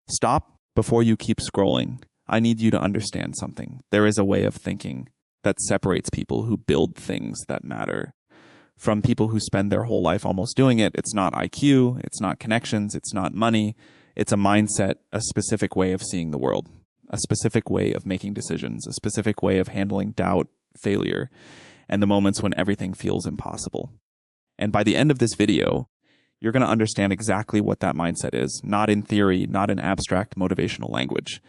Stop before you keep scrolling. I need you to understand something. There is a way of thinking that separates people who build things that matter from people who spend their whole life almost doing it. It's not IQ, it's not connections, it's not money. It's a mindset, a specific way of seeing the world, a specific way of making decisions, a specific way of handling doubt, failure, and the moments when everything feels impossible. And by the end of this video, you're going to understand exactly what that mindset is, not in theory, not in abstract motivational language,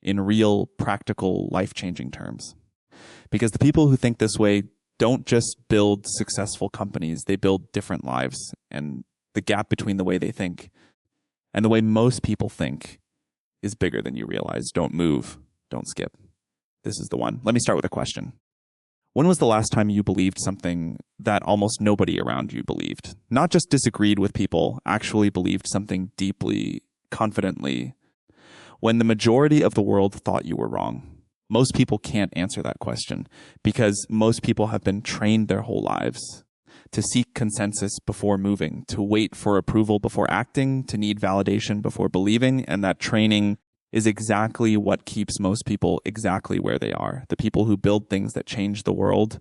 in real, practical, life-changing terms. Because the people who think this way don't just build successful companies, they build different lives. And the gap between the way they think and the way most people think is bigger than you realize. Don't move. Don't skip. This is the one. Let me start with a question. When was the last time you believed something that almost nobody around you believed? Not just disagreed with people, actually believed something deeply, confidently, when the majority of the world thought you were wrong? Most people can't answer that question because most people have been trained their whole lives to seek consensus before moving, to wait for approval before acting, to need validation before believing, and that training is exactly what keeps most people exactly where they are. The people who build things that change the world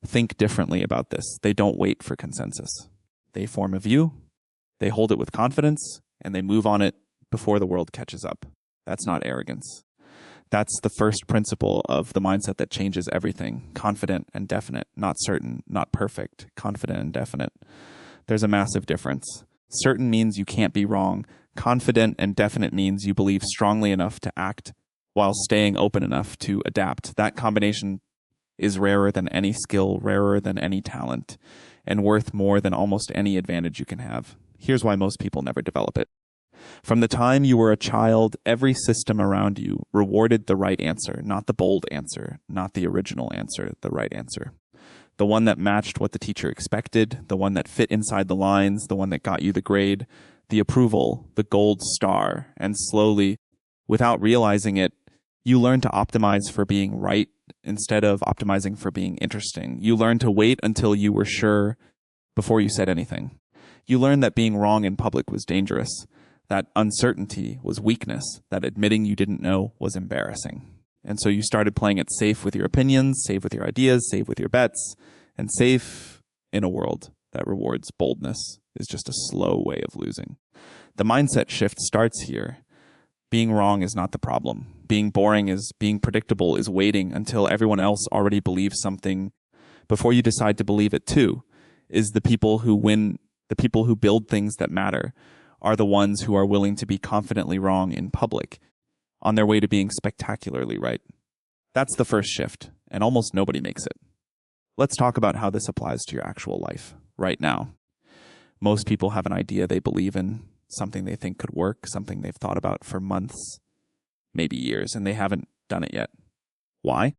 think differently about this. They don't wait for consensus. They form a view, they hold it with confidence, and they move on it before the world catches up. That's not arrogance. That's the first principle of the mindset that changes everything. Confident and definite, not certain, not perfect, confident and definite. There's a massive difference. Certain means you can't be wrong. Confident and definite means you believe strongly enough to act while staying open enough to adapt. That combination is rarer than any skill, rarer than any talent, and worth more than almost any advantage you can have. Here's why most people never develop it. From the time you were a child, every system around you rewarded the right answer, not the bold answer, not the original answer, the right answer. The one that matched what the teacher expected, the one that fit inside the lines, the one that got you the grade, the approval, the gold star. And slowly, without realizing it, you learn to optimize for being right instead of optimizing for being interesting. You learn to wait until you were sure before you said anything. You learned that being wrong in public was dangerous, that uncertainty was weakness, that admitting you didn't know was embarrassing. And so you started playing it safe with your opinions, safe with your ideas, safe with your bets, and safe in a world that rewards boldness is just a slow way of losing. The mindset shift starts here. Being wrong is not the problem. Being boring is being predictable, is waiting until everyone else already believes something before you decide to believe it too. Is the people who win, the people who build things that matter, are the ones who are willing to be confidently wrong in public, on their way to being spectacularly right. That's the first shift, and almost nobody makes it. Let's talk about how this applies to your actual life, right now. Most people have an idea they believe in, something they think could work, something they've thought about for months, maybe years, and they haven't done it yet. Why?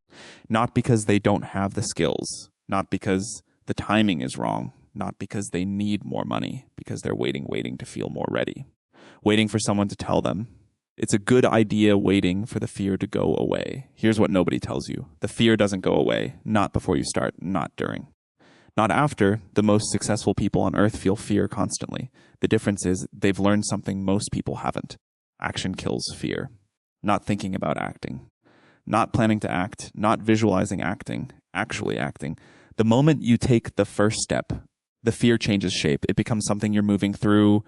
Not because they don't have the skills, not because the timing is wrong, not because they need more money, because they're waiting to feel more ready. Waiting for someone to tell them. It's a good idea waiting for the fear to go away. Here's what nobody tells you. The fear doesn't go away, not before you start, not during. Not after. The most successful people on earth feel fear constantly. The difference is they've learned something most people haven't. Action kills fear. Not thinking about acting. Not planning to act. Not visualizing acting. Actually acting. The moment you take the first step, the fear changes shape. It becomes something you're moving through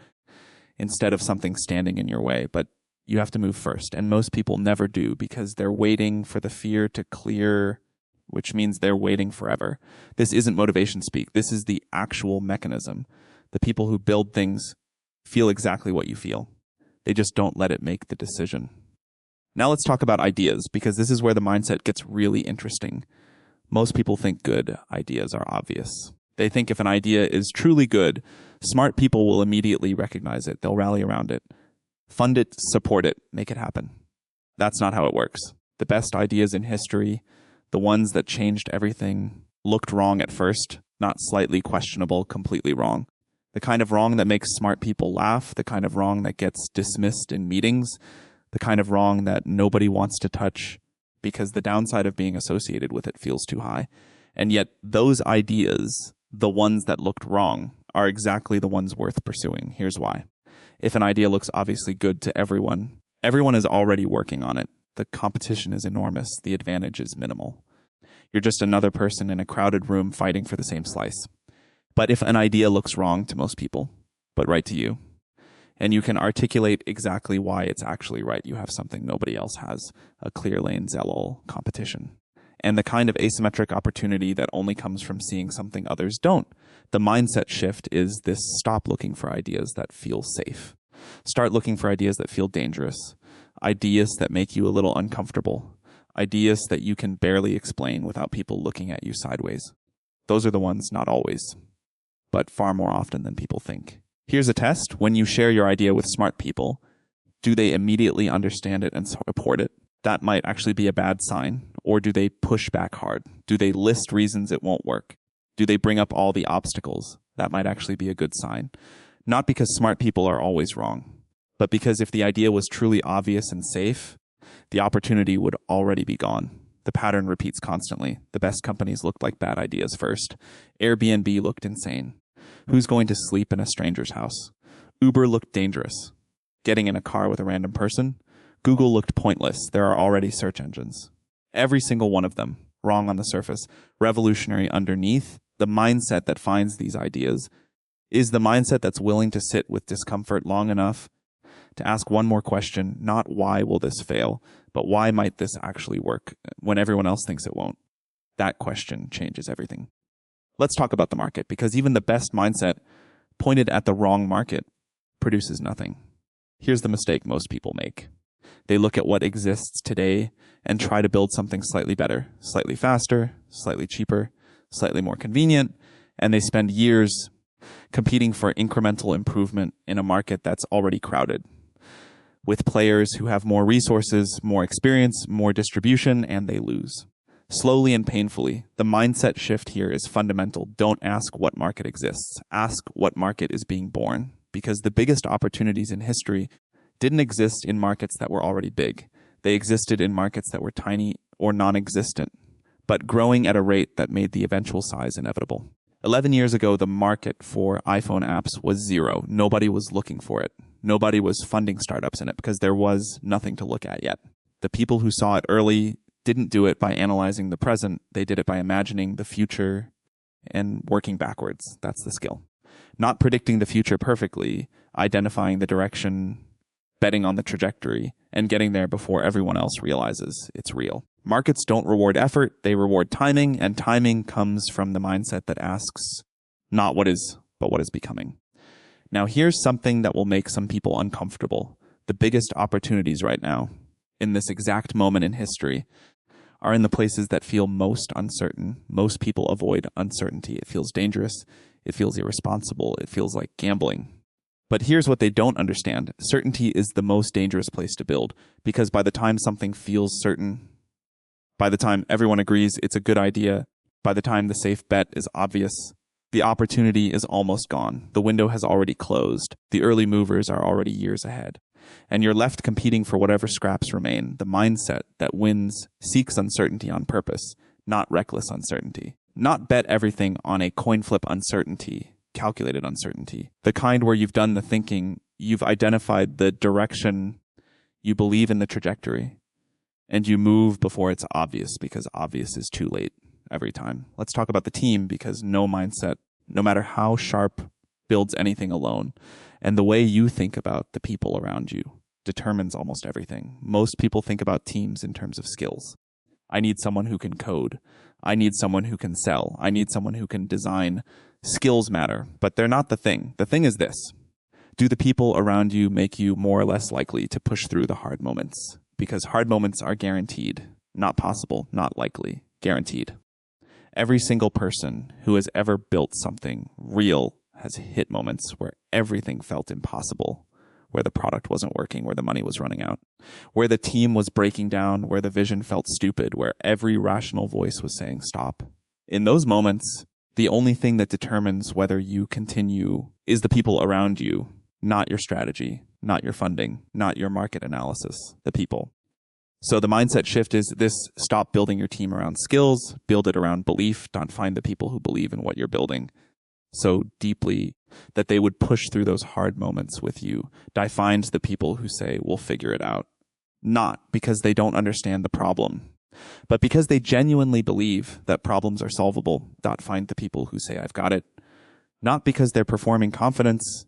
instead of something standing in your way. But you have to move first. And most people never do because they're waiting for the fear to clear, which means they're waiting forever. This isn't motivation speak. This is the actual mechanism. The people who build things feel exactly what you feel. They just don't let it make the decision. Now let's talk about ideas, because this is where the mindset gets really interesting. Most people think good ideas are obvious. They think if an idea is truly good, smart people will immediately recognize it. They'll rally around it. Fund it, support it, make it happen. That's not how it works. The best ideas in history, the ones that changed everything, looked wrong at first, not slightly questionable, completely wrong. The kind of wrong that makes smart people laugh, the kind of wrong that gets dismissed in meetings, the kind of wrong that nobody wants to touch because the downside of being associated with it feels too high. And yet those ideas, the ones that looked wrong, are exactly the ones worth pursuing. Here's why. If an idea looks obviously good to everyone, Everyone is already working on it. The competition is enormous. The advantage is minimal. You're just another person in a crowded room fighting for the same slice. But if an idea looks wrong to most people, but right to you, and you can articulate exactly why it's actually right, you have something nobody else has, a clear lane Zellol competition. And the kind of asymmetric opportunity that only comes from seeing something others don't. The mindset shift is this: stop looking for ideas that feel safe. Start looking for ideas that feel dangerous, ideas that make you a little uncomfortable, ideas that you can barely explain without people looking at you sideways. Those are the ones, not always, but far more often than people think. Here's a test. When you share your idea with smart people, do they immediately understand it and support it? That might actually be a bad sign. Or do they push back hard? Do they list reasons it won't work? Do they bring up all the obstacles? That might actually be a good sign. Not because smart people are always wrong, but because if the idea was truly obvious and safe, the opportunity would already be gone. The pattern repeats constantly. The best companies looked like bad ideas first. Airbnb looked insane. Who's going to sleep in a stranger's house? Uber looked dangerous. Getting in a car with a random person? Google looked pointless. There are already search engines. Every single one of them, wrong on the surface, revolutionary underneath. The mindset that finds these ideas is the mindset that's willing to sit with discomfort long enough to ask one more question, not why will this fail, but why might this actually work when everyone else thinks it won't. That question changes everything. Let's talk about the market, because even the best mindset pointed at the wrong market produces nothing. Here's the mistake most people make. They look at what exists today and try to build something slightly better, slightly faster, slightly cheaper, slightly more convenient, and they spend years competing for incremental improvement in a market that's already crowded, with players who have more resources, more experience, more distribution, and they lose. Slowly and painfully, the mindset shift here is fundamental. Don't ask what market exists. Ask what market is being born, because the biggest opportunities in history didn't exist in markets that were already big. They existed in markets that were tiny or non-existent, but growing at a rate that made the eventual size inevitable. 11 years ago, the market for iPhone apps was zero. Nobody was looking for it. Nobody was funding startups in it because there was nothing to look at yet. The people who saw it early didn't do it by analyzing the present. They did it by imagining the future and working backwards. That's the skill. Not predicting the future perfectly, identifying the direction, betting on the trajectory, and getting there before everyone else realizes it's real. Markets don't reward effort, they reward timing, and timing comes from the mindset that asks not what is, but what is becoming. Now, here's something that will make some people uncomfortable. The biggest opportunities right now, in this exact moment in history, are in the places that feel most uncertain. Most people avoid uncertainty. It feels dangerous. It feels irresponsible. It feels like gambling. But here's what they don't understand. Certainty is the most dangerous place to build, because by the time something feels certain, by the time everyone agrees it's a good idea, by the time the safe bet is obvious, the opportunity is almost gone. The window has already closed. The early movers are already years ahead. And you're left competing for whatever scraps remain. The mindset that wins seeks uncertainty on purpose, not reckless uncertainty. Not bet everything on a coin flip uncertainty, calculated uncertainty. The kind where you've done the thinking, you've identified the direction, you believe in the trajectory, and you move before it's obvious, because obvious is too late every time. Let's talk about the team, because no mindset, no matter how sharp, builds anything alone. And the way you think about the people around you determines almost everything. Most people think about teams in terms of skills. I need someone who can code. I need someone who can sell. I need someone who can design. Skills matter, but they're not the thing. The thing is this: do the people around you make you more or less likely to push through the hard moments? Because hard moments are guaranteed, not possible, not likely, guaranteed. Every single person who has ever built something real has hit moments where everything felt impossible, where the product wasn't working, where the money was running out, where the team was breaking down, where the vision felt stupid, where every rational voice was saying stop. In those moments, the only thing that determines whether you continue is the people around you, not your strategy, not your funding, not your market analysis, the people. So the mindset shift is this: stop building your team around skills, build it around belief. Don't find the people who believe in what you're building so deeply that they would push through those hard moments with you. Find the people who say, we'll figure it out. Not because they don't understand the problem, but because they genuinely believe that problems are solvable. Find the people who say, I've got it. Not because they're performing confidence,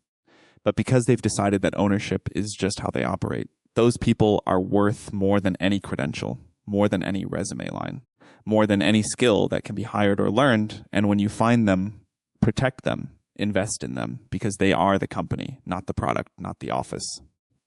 but because they've decided that ownership is just how they operate. Those people are worth more than any credential, more than any resume line, more than any skill that can be hired or learned. And when you find them, protect them, invest in them, because they are the company, not the product, not the office,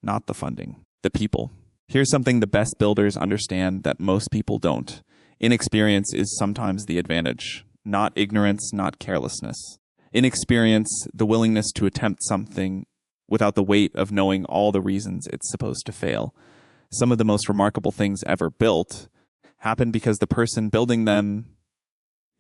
not the funding, the people. Here's something the best builders understand that most people don't. Inexperience is sometimes the advantage, not ignorance, not carelessness. Inexperience, the willingness to attempt something without the weight of knowing all the reasons it's supposed to fail. Some of the most remarkable things ever built happened because the person building them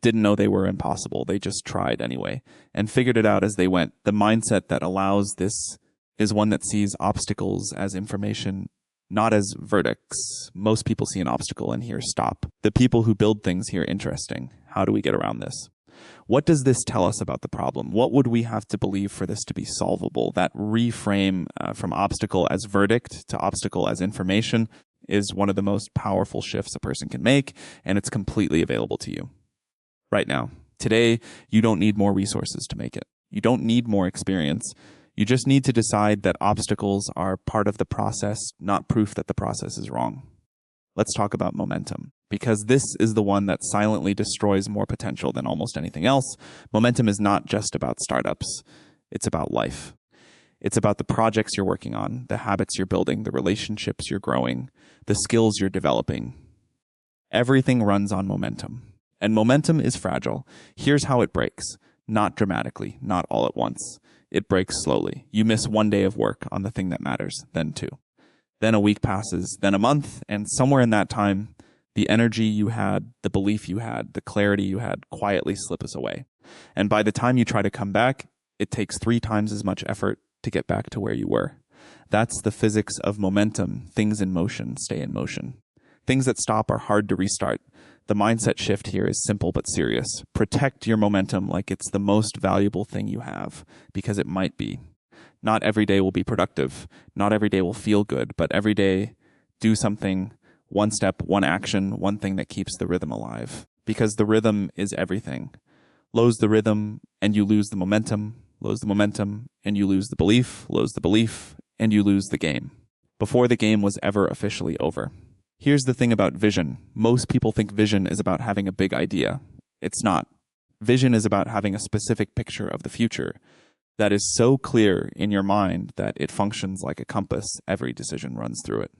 didn't know they were impossible. They just tried anyway and figured it out as they went. The mindset that allows this is one that sees obstacles as information, not as verdicts. Most people see an obstacle and hear stop. The people who build things hear interesting. How do we get around this? What does this tell us about the problem? What would we have to believe for this to be solvable? That reframe from obstacle as verdict to obstacle as information is one of the most powerful shifts a person can make, and it's completely available to you right now. Today, you don't need more resources to make it. You don't need more experience. You just need to decide that obstacles are part of the process, not proof that the process is wrong. Let's talk about momentum, because this is the one that silently destroys more potential than almost anything else. Momentum is not just about startups. It's about life. It's about the projects you're working on, the habits you're building, the relationships you're growing, the skills you're developing. Everything runs on momentum. And momentum is fragile. Here's how it breaks. Not dramatically, not all at once. It breaks slowly. You miss one day of work on the thing that matters, then two. Then a week passes, then a month, and somewhere in that time, the energy you had, the belief you had, the clarity you had quietly slips away. And by the time you try to come back, it takes 3 times as much effort to get back to where you were. That's the physics of momentum. Things in motion stay in motion. Things that stop are hard to restart. The mindset shift here is simple but serious. Protect your momentum like it's the most valuable thing you have, because it might be. Not every day will be productive. Not every day will feel good, but every day do something, one step, one action, one thing that keeps the rhythm alive. Because the rhythm is everything. Lose the rhythm and you lose the momentum. Lose the momentum and you lose the belief. Lose the belief and you lose the game. Before the game was ever officially over. Here's the thing about vision. Most people think vision is about having a big idea. It's not. Vision is about having a specific picture of the future that is so clear in your mind that it functions like a compass. Every decision runs through it.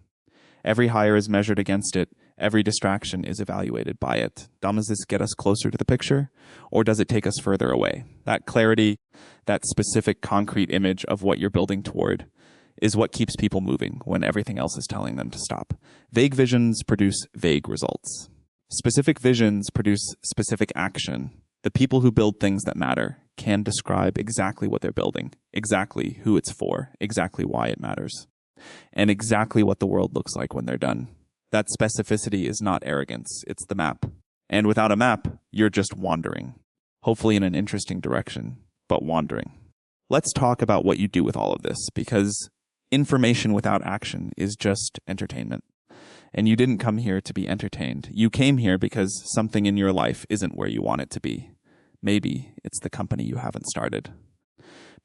Every hire is measured against it. Every distraction is evaluated by it. Does this get us closer to the picture, or does it take us further away? That clarity, that specific concrete image of what you're building toward, is what keeps people moving when everything else is telling them to stop. Vague visions produce vague results. Specific visions produce specific action. The people who build things that matter can describe exactly what they're building, exactly who it's for, exactly why it matters, and exactly what the world looks like when they're done. That specificity is not arrogance, it's the map. And without a map, you're just wandering, hopefully in an interesting direction, but wandering. Let's talk about what you do with all of this, because information without action is just entertainment. And you didn't come here to be entertained. You came here because something in your life isn't where you want it to be. Maybe it's the company you haven't started.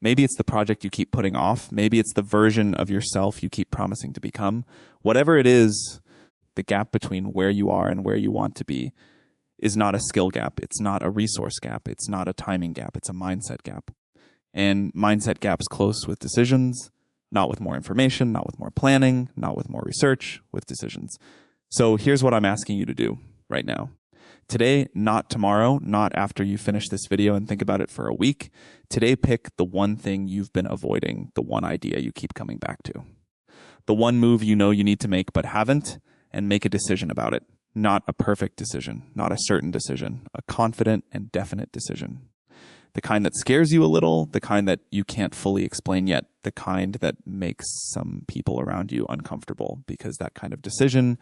Maybe it's the project you keep putting off. Maybe it's the version of yourself you keep promising to become. Whatever it is, the gap between where you are and where you want to be is not a skill gap. It's not a resource gap. It's not a timing gap. It's a mindset gap. And mindset gaps close with decisions, not with more information, not with more planning, not with more research, with decisions. So here's what I'm asking you to do right now. Today, not tomorrow, not after you finish this video and think about it for a week. Today, pick the one thing you've been avoiding, the one idea you keep coming back to. The one move you know you need to make but haven't, and make a decision about it. Not a perfect decision, not a certain decision, a confident and definite decision. The kind that scares you a little, the kind that you can't fully explain yet, the kind that makes some people around you uncomfortable, because that kind of decision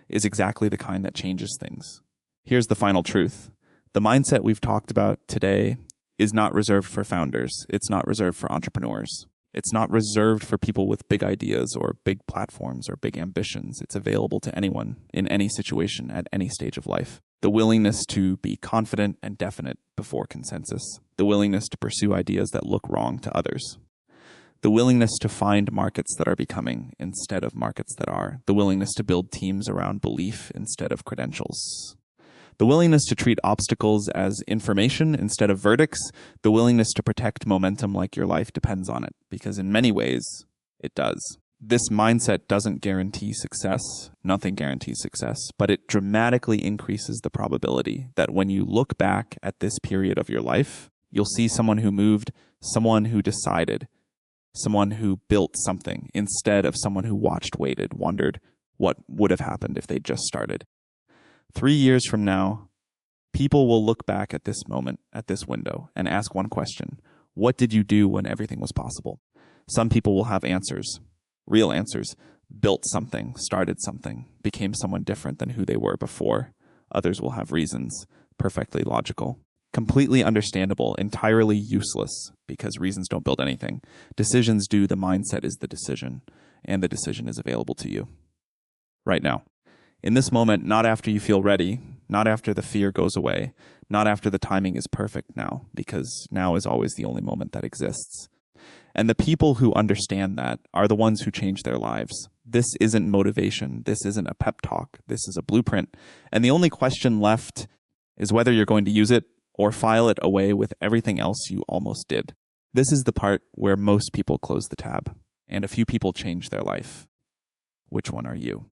is exactly the kind that changes things. Here's the final truth. The mindset we've talked about today is not reserved for founders. It's not reserved for entrepreneurs. It's not reserved for people with big ideas or big platforms or big ambitions. It's available to anyone in any situation at any stage of life. The willingness to be confident and definite before consensus. The willingness to pursue ideas that look wrong to others. The willingness to find markets that are becoming instead of markets that are. The willingness to build teams around belief instead of credentials. The willingness to treat obstacles as information instead of verdicts. The willingness to protect momentum like your life depends on it, because in many ways, it does. This mindset doesn't guarantee success. Nothing guarantees success, but it dramatically increases the probability that when you look back at this period of your life, you'll see someone who moved, someone who decided, someone who built something instead of someone who watched, waited, wondered what would have happened if they just started. 3 years from now, people will look back at this moment, at this window, and ask one question. What did you do when everything was possible? Some people will have answers, real answers, built something, started something, became someone different than who they were before. Others will have reasons, perfectly logical, completely understandable, entirely useless, because reasons don't build anything. Decisions do, the mindset is the decision, and the decision is available to you right now. In this moment, not after you feel ready, not after the fear goes away, not after the timing is perfect now, because now is always the only moment that exists. And the people who understand that are the ones who change their lives. This isn't motivation. This isn't a pep talk. This is a blueprint. And the only question left is whether you're going to use it or file it away with everything else you almost did. This is the part where most people close the tab, and a few people change their life. Which one are you?